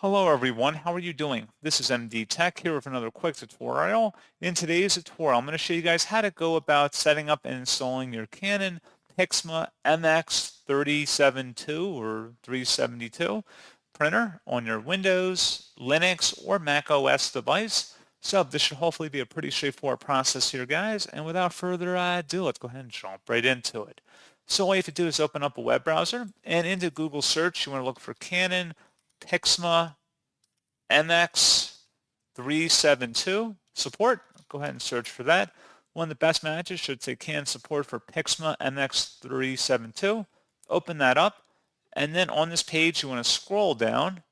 Hello everyone, how are you doing? This is MD Tech here with another quick tutorial. In today's tutorial, I'm going to show you guys how to go about setting up and installing your Canon PIXMA MX372 or 372 printer on your Windows, Linux, or Mac OS device. So this should hopefully be a pretty straightforward process here, guys. And without further ado, let's go ahead and jump right into it. So all you have to do is open up a web browser, and into Google search, you want to look for Canon PIXMA MX372 support. Go ahead and search for that. One of the best matches should say Canon support for PIXMA MX372. Open that up, and then on this page you want to scroll down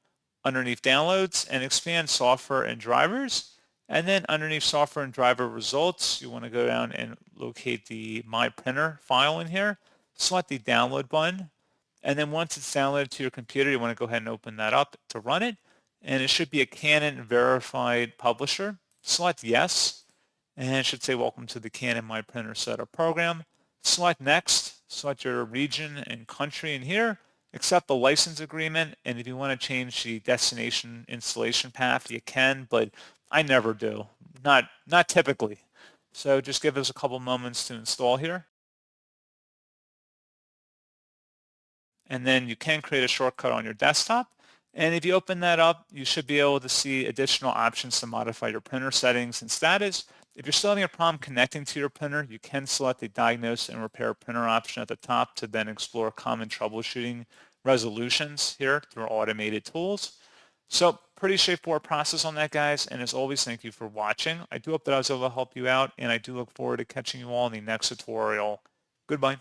underneath downloads and expand software and drivers. And then underneath software and driver results, you want to go down and locate the My Printer file in here. Select the download button. And then once it's downloaded to your computer, you want to go ahead and open that up to run it. And it should be a Canon verified publisher. Select yes, and it should say welcome to the Canon My Printer Setup program. Select next, select your region and country in here, accept the license agreement, and if you want to change the destination installation path, you can, but I never do, not typically. So just give us a couple moments to install here. And then you can create a shortcut on your desktop. And if you open that up, you should be able to see additional options to modify your printer settings and status. If you're still having a problem connecting to your printer, you can select the diagnose and repair printer option at the top to then explore common troubleshooting resolutions here through automated tools. So pretty straightforward process on that, guys. And as always, thank you for watching. I do hope that I was able to help you out, and I do look forward to catching you all in the next tutorial. Goodbye.